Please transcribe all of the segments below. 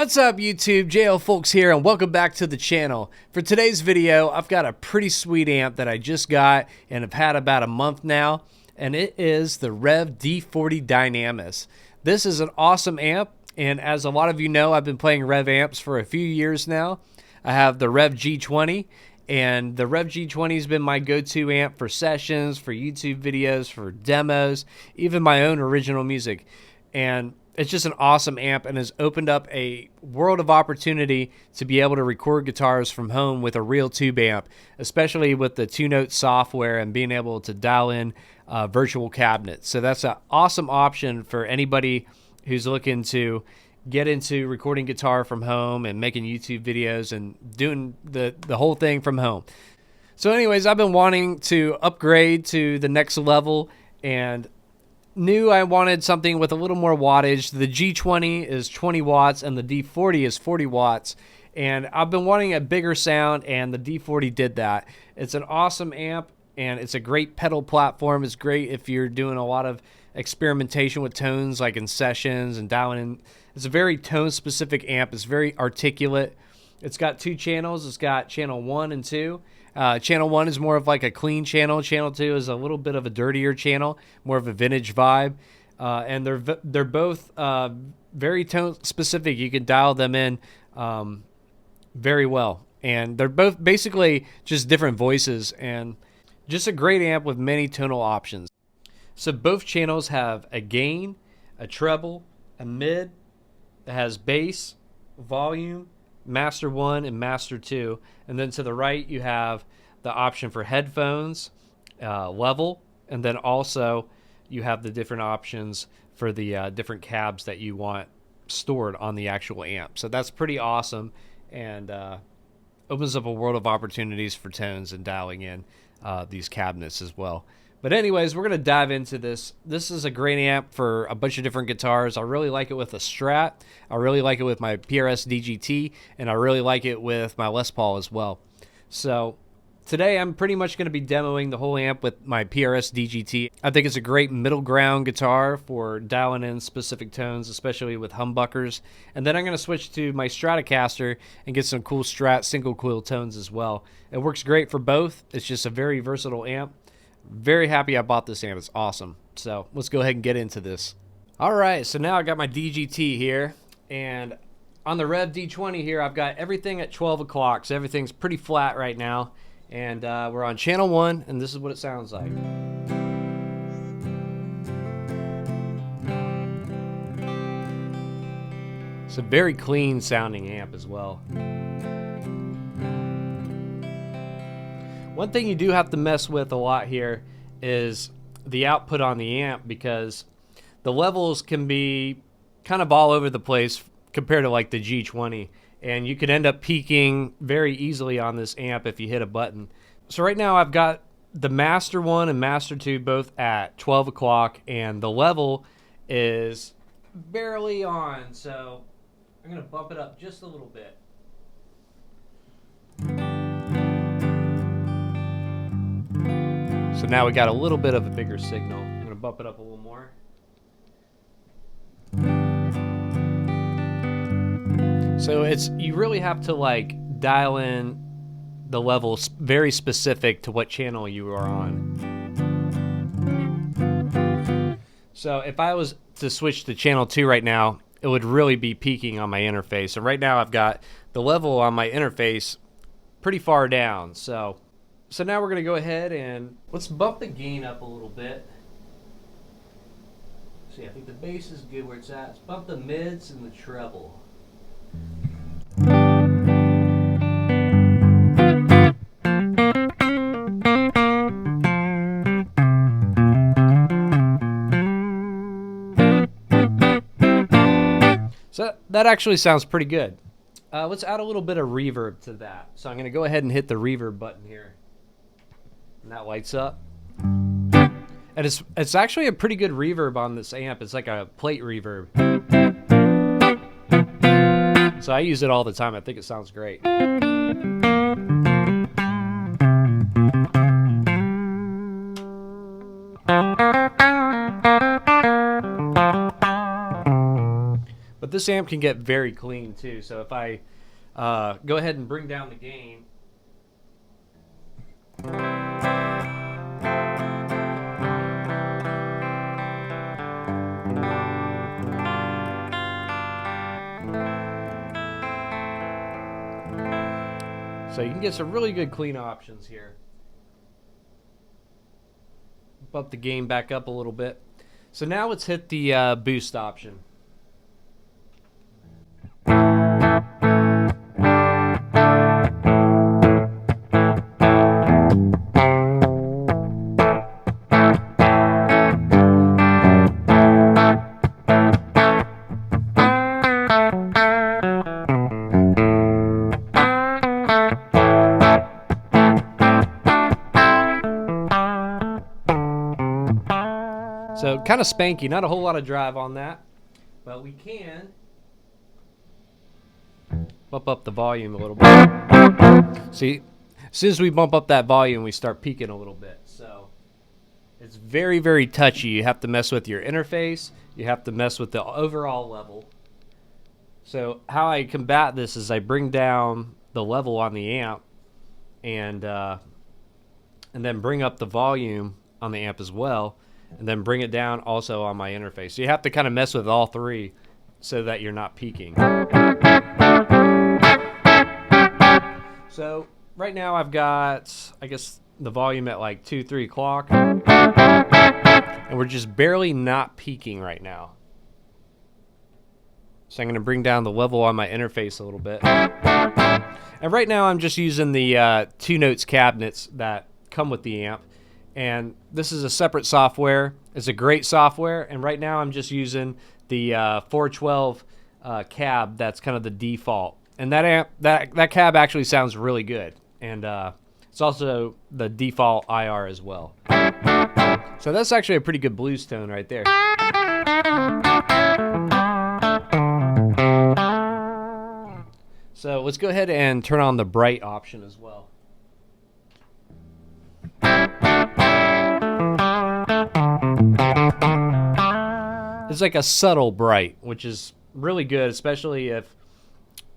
What's up YouTube, JL Fulks here and welcome back to the channel. For today's video, I've got a pretty sweet amp that I just got and have had about a month now, and it is the REVV D40 Dynamis. This is an awesome amp, and as a lot of you know, I've been playing Rev amps for a few years now. I have the REVV G20, and the REVV G20 has been my go-to amp for sessions, for YouTube videos, for demos, even my own original music. And it's just an awesome amp and has opened up a world of opportunity to be able to record guitars from home with a real tube amp, especially with the 2-note software and being able to dial in virtual cabinets. So that's an awesome option for anybody who's looking to get into recording guitar from home and making YouTube videos and doing the whole thing from home. So anyways, I've been wanting to upgrade to the next level and knew I wanted something with a little more wattage. The G20 is 20 watts and the D40 is 40 watts. And I've been wanting a bigger sound, and the D40 did that. It's an awesome amp, and it's a great pedal platform. It's great if you're doing a lot of experimentation with tones, like in sessions and dialing in. It's a very tone-specific amp. It's very articulate. It's got 2 channels. It's got channel 1 and 2. Channel 1 is more of like a clean channel. Channel 2 is a little bit of a dirtier channel, more of a vintage vibe. And they're both very tone specific. You can dial them in very well. And they're both basically just different voices and just a great amp with many tonal options. So both channels have a gain, a treble, a mid. It has bass, volume, Master 1 and Master 2, and then to the right you have the option for headphones, level, and then also you have the different options for the different cabs that you want stored on the actual amp. So that's pretty awesome, and opens up a world of opportunities for tones and dialing in these cabinets as well. But anyways, we're going to dive into this. This is a great amp for a bunch of different guitars. I really like it with a Strat. I really like it with my PRS DGT. And I really like it with my Les Paul as well. So today I'm pretty much going to be demoing the whole amp with my PRS DGT. I think it's a great middle ground guitar for dialing in specific tones, especially with humbuckers. And then I'm going to switch to my Stratocaster and get some cool Strat single coil tones as well. It works great for both. It's just a very versatile amp. Very happy I bought this amp. It's awesome. So let's go ahead and get into this. Alright, so now I got my DGT here, and on the REVV D20 here I've got everything at 12 o'clock, so everything's pretty flat right now, and we're on channel 1, and this is what it sounds like. It's a very clean sounding amp as well. One thing you do have to mess with a lot here is the output on the amp, because the levels can be kind of all over the place compared to like the G20, and you could end up peaking very easily on this amp if you hit a button. So right now I've got the Master 1 and Master 2 both at 12 o'clock, and the level is barely on, so I'm going to bump it up just a little bit. So now we got a little bit of a bigger signal. I'm going to bump it up a little more. So you really have to like dial in the levels very specific to what channel you are on. So if I was to switch to channel 2 right now, it would really be peaking on my interface. And right now I've got the level on my interface pretty far down. So now we're going to go ahead and let's bump the gain up a little bit. See, I think the bass is good where it's at. Let's bump the mids and the treble. So that actually sounds pretty good. Let's add a little bit of reverb to that. So I'm going to go ahead and hit the reverb button here. And that lights up. And it's actually a pretty good reverb on this amp. It's like a plate reverb. So I use it all the time. I think it sounds great. But this amp can get very clean too. So if I go ahead and bring down the gain. So you can get some really good clean options here. Bump the gain back up a little bit. So now let's hit the boost option. So kind of spanky, not a whole lot of drive on that, but we can bump up the volume a little bit. See, as soon as we bump up that volume, we start peaking a little bit. So it's very, very touchy. You have to mess with your interface. You have to mess with the overall level. So how I combat this is I bring down the level on the amp and then bring up the volume on the amp as well. And then bring it down also on my interface. So you have to kind of mess with all three so that you're not peaking. So right now I've got, I guess, the volume at like 2, 3 o'clock. And we're just barely not peaking right now. So I'm going to bring down the level on my interface a little bit. And right now I'm just using the 2 notes cabinets that come with the amp. And this is a separate software. It's a great software. And right now I'm just using the 412 cab. That's kind of the default. And that amp, that cab actually sounds really good. And it's also the default IR as well. So that's actually a pretty good blues tone right there. So let's go ahead and turn on the bright option as well. It's like a subtle bright, which is really good, especially if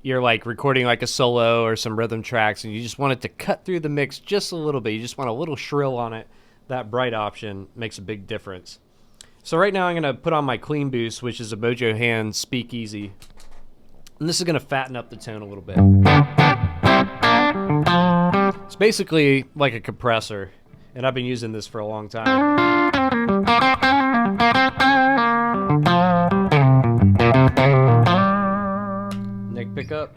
you're like recording like a solo or some rhythm tracks and you just want it to cut through the mix just a little bit. You just want a little shrill on it. That bright option makes a big difference. So right now I'm going to put on my clean boost, which is a Mojo Hand Speakeasy. And this is going to fatten up the tone a little bit. It's basically like a compressor, and I've been using this for a long time. Neck pickup.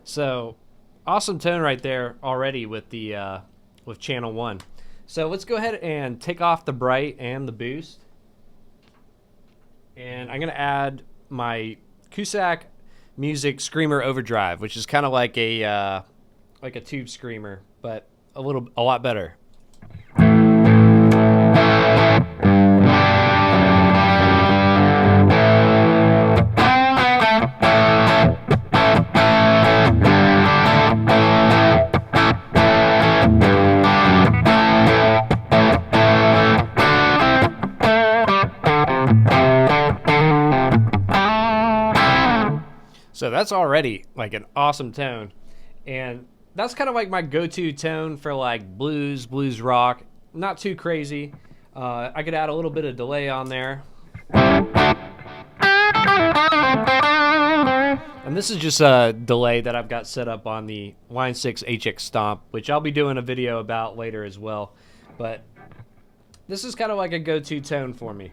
So awesome tone right there already with the with channel 1. So let's go ahead and take off the bright and the boost. And I'm going to add my Cusack Music Screamer Overdrive, which is kind of like a tube screamer, but a lot better. So that's already like an awesome tone, and that's kind of like my go-to tone for like blues rock. Not too crazy. I could add a little bit of delay on there. And this is just a delay that I've got set up on the Line 6 HX Stomp, which I'll be doing a video about later as well. But this is kind of like a go-to tone for me.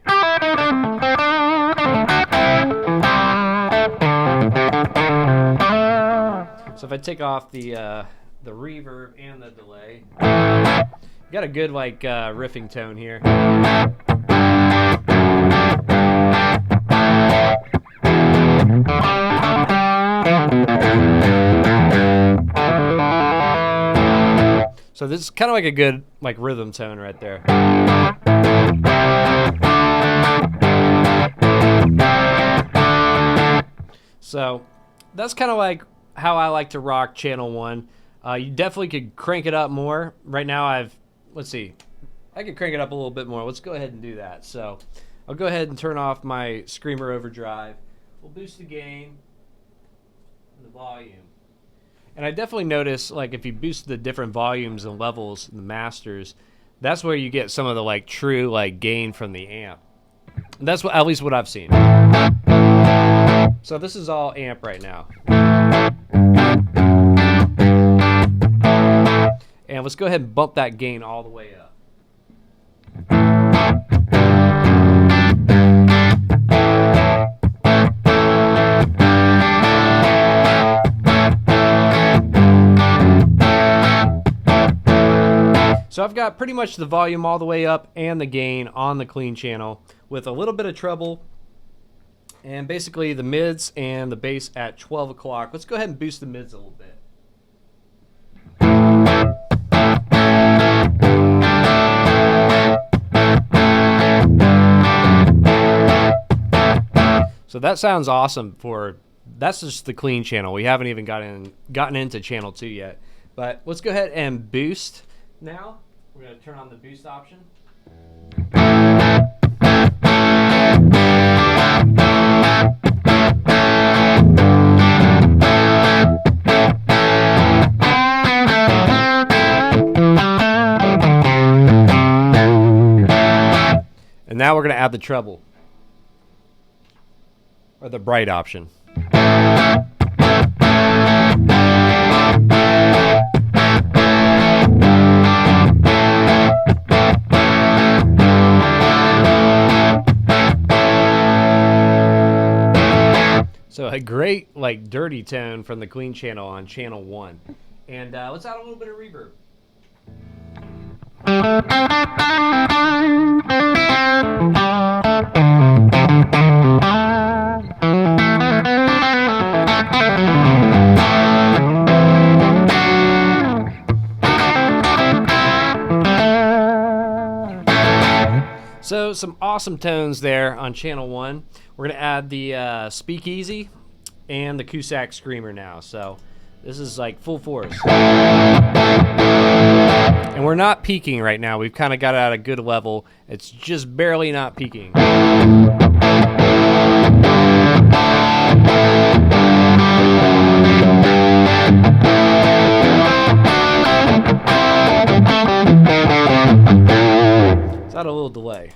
So if I take off the reverb and the delay, you got a good like riffing tone here. So this is kind of like a good like rhythm tone right there. So that's kind of like how I like to rock channel 1. You definitely could crank it up more. Right now let's see, I could crank it up a little bit more. Let's go ahead and do that. So I'll go ahead and turn off my Screamer overdrive. We'll boost the gain and the volume. And I definitely notice, like, if you boost the different volumes and levels and the masters, that's where you get some of the like true like gain from the amp. And that's at least what I've seen. So this is all amp right now. And let's go ahead and bump that gain all the way up. So I've got pretty much the volume all the way up and the gain on the clean channel with a little bit of treble and basically the mids and the bass at 12 o'clock. Let's go ahead and boost the mids a little bit. So that sounds awesome that's just the clean channel. We haven't even gotten into channel 2 yet. But let's go ahead and boost now. We're going to turn on the boost option. And now we're going to add the treble, or the bright option. So a great like dirty tone from the clean channel on channel 1. And let's add a little bit of reverb. So some awesome tones there on channel 1. We're going to add the Speakeasy and the Cusack Screamer now. So this is like full force. And we're not peaking right now. We've kind of got it at a good level. It's just barely not peaking. It's got a little delay.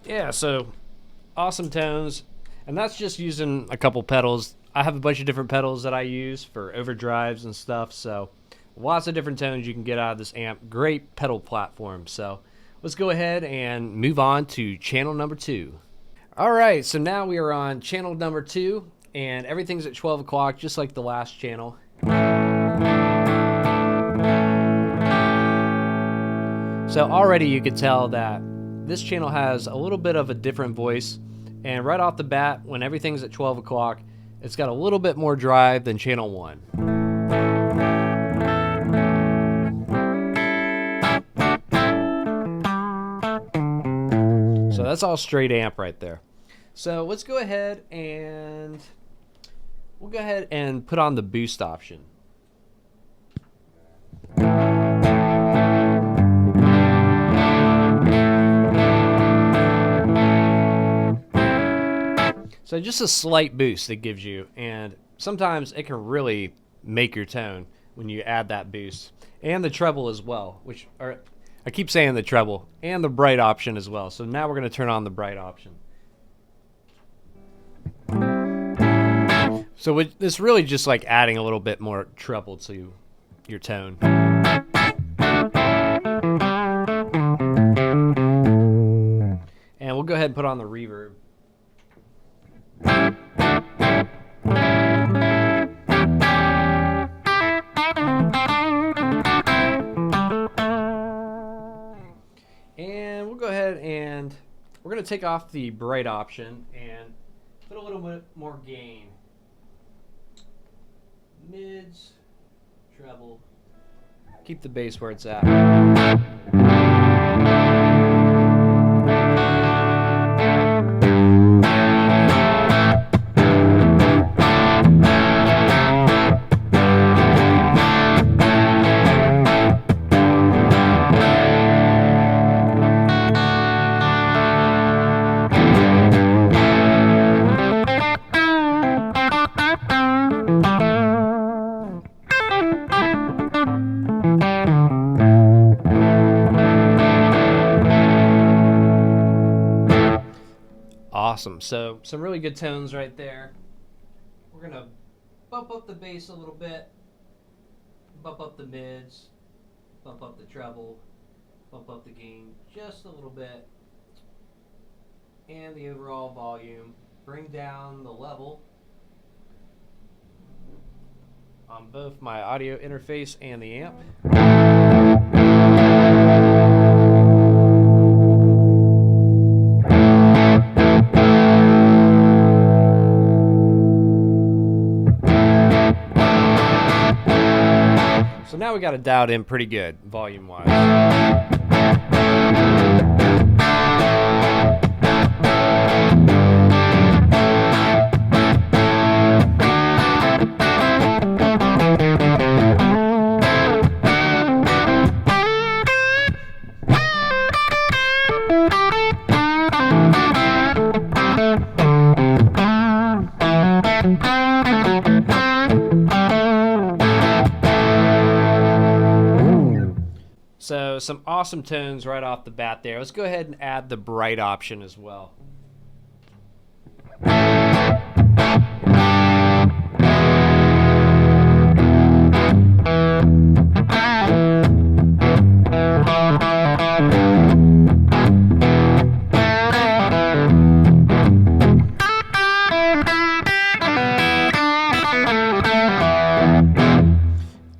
Yeah, so awesome tones. And that's just using a couple pedals. I have a bunch of different pedals that I use for overdrives and stuff. So lots of different tones you can get out of this amp. Great pedal platform. So let's go ahead and move on to channel number 2. All right, so now we are on channel number 2. And everything's at 12 o'clock, just like the last channel. So already you could tell that this channel has a little bit of a different voice. And right off the bat, when everything's at 12 o'clock, it's got a little bit more drive than channel 1. So that's all straight amp right there. So let's go ahead and put on the boost option. So just a slight boost it gives you, and sometimes it can really make your tone when you add that boost. And the treble as well, I keep saying the treble, and the bright option as well. So now we're going to turn on the bright option. So it's really just like adding a little bit more treble to your tone. And we'll go ahead and put on the reverb. ahead and we're going to take off the bright option and put a little bit more gain. Mids, treble. Keep the bass where it's at. Awesome. So some really good tones right there. We're going to bump up the bass a little bit, bump up the mids, bump up the treble, bump up the gain just a little bit, and the overall volume. Bring down the level on both my audio interface and the amp. So now we got it dialed in pretty good, volume-wise. So some awesome tones right off the bat there. Let's go ahead and add the bright option as well.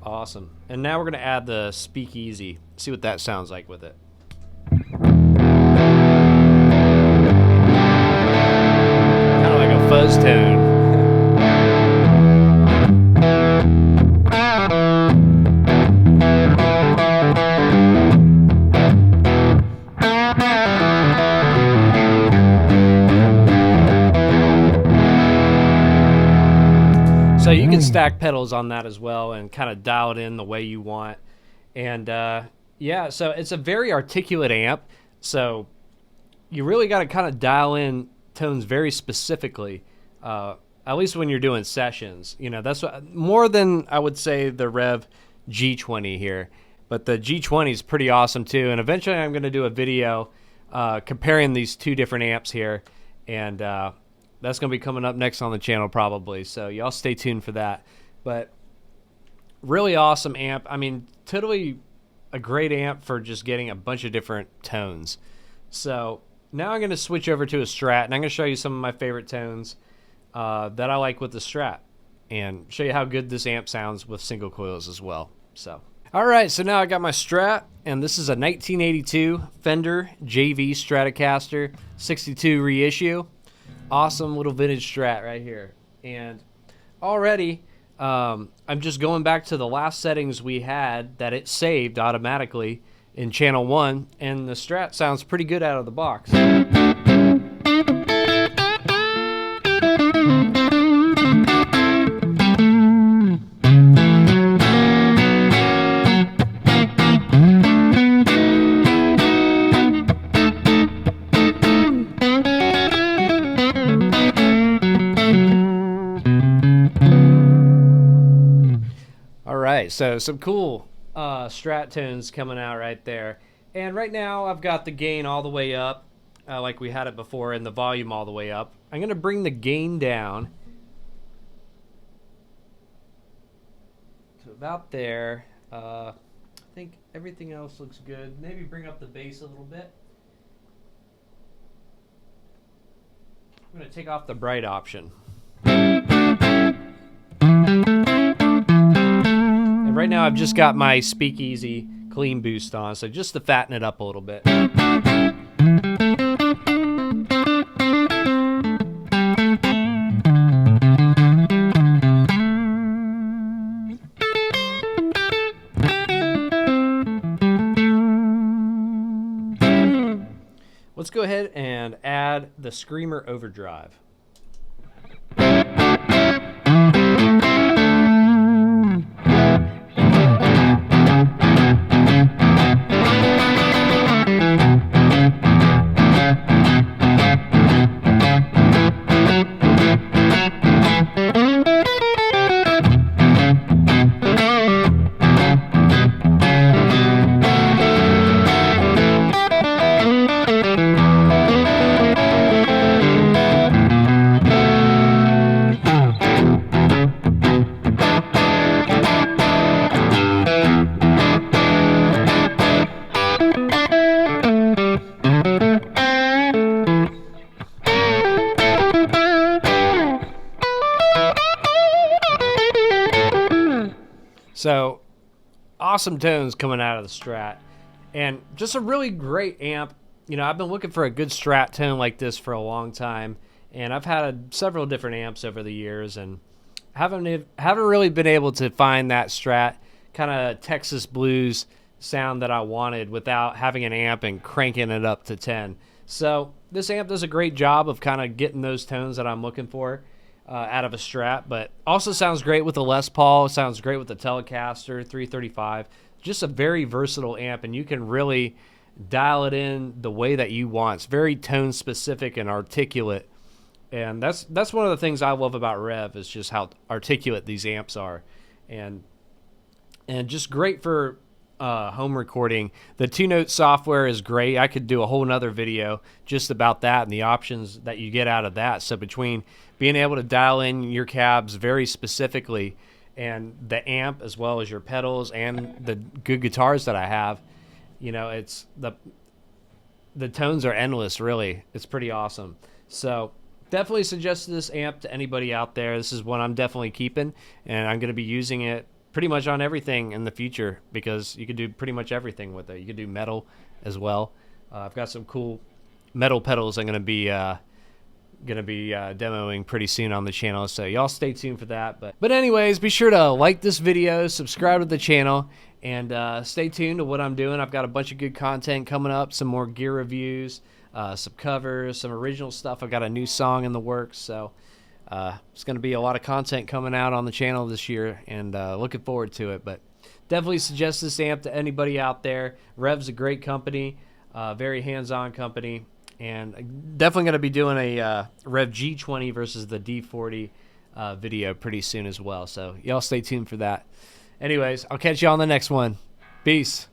Awesome. And now we're going to add the speakeasy. See what that sounds like with it. Kind of like a fuzz tone. So you can stack pedals on that as well and kind of dial it in the way you want. And yeah, so it's a very articulate amp. So you really got to kind of dial in tones very specifically, at least when you're doing sessions. You know, that's more than I would say the Rev G20 here. But the G20 is pretty awesome too. And eventually I'm going to do a video comparing these two different amps here. And that's going to be coming up next on the channel probably, so y'all stay tuned for that. But really awesome amp. I mean, totally a great amp for just getting a bunch of different tones. So now I'm going to switch over to a Strat, and I'm going to show you some of my favorite tones that I like with the Strat, and show you how good this amp sounds with single coils as well. So, all right, so now I got my Strat, and this is a 1982 Fender JV Stratocaster 62 reissue. Awesome little vintage Strat right here. And already I'm just going back to the last settings we had that it saved automatically in channel 1, and the Strat sounds pretty good out of the box. So some cool Strat tones coming out right there. And right now I've got the gain all the way up, like we had it before, and the volume all the way up. I'm going to bring the gain down to about there. I think everything else looks good. Maybe bring up the bass a little bit. I'm going to take off the bright option. And right now I've just got my speakeasy clean boost on, so just to fatten it up a little bit. Let's go ahead and add the Screamer Overdrive. So awesome tones coming out of the Strat, and just a really great amp. You know, I've been looking for a good Strat tone like this for a long time, and I've had several different amps over the years, and haven't really been able to find that Strat kind of Texas blues sound that I wanted without having an amp and cranking it up to 10. So this amp does a great job of kind of getting those tones that I'm looking for out of a Strat, but also sounds great with the Les Paul, sounds great with the Telecaster 335. Just a very versatile amp, and you can really dial it in the way that you want. It's very tone specific and articulate, and that's one of the things I love about Rev, is just how articulate these amps are, and just great for home recording. The 2-note software is great. I could do a whole nother video just about that and the options that you get out of that. So between being able to dial in your cabs very specifically, and the amp as well as your pedals and the good guitars that I have, you know, it's the tones are endless, really. It's pretty awesome. So definitely suggest this amp to anybody out there. This is one I'm definitely keeping, and I'm going to be using it pretty much on everything in the future, because you can do pretty much everything with it. You can do metal as well. I've got some cool metal pedals I'm going to be demoing pretty soon on the channel, so y'all stay tuned for that. But anyways, be sure to like this video, subscribe to the channel, and stay tuned to what I'm doing. I've got a bunch of good content coming up, some more gear reviews, some covers, some original stuff. I've got a new song in the works, so it's going to be a lot of content coming out on the channel this year, and looking forward to it. But definitely suggest this amp to anybody out there. Rev's a great company, very hands-on company, and definitely going to be doing a Rev G20 versus the D40 video pretty soon as well. So y'all stay tuned for that. Anyways, I'll catch you on the next one. Peace.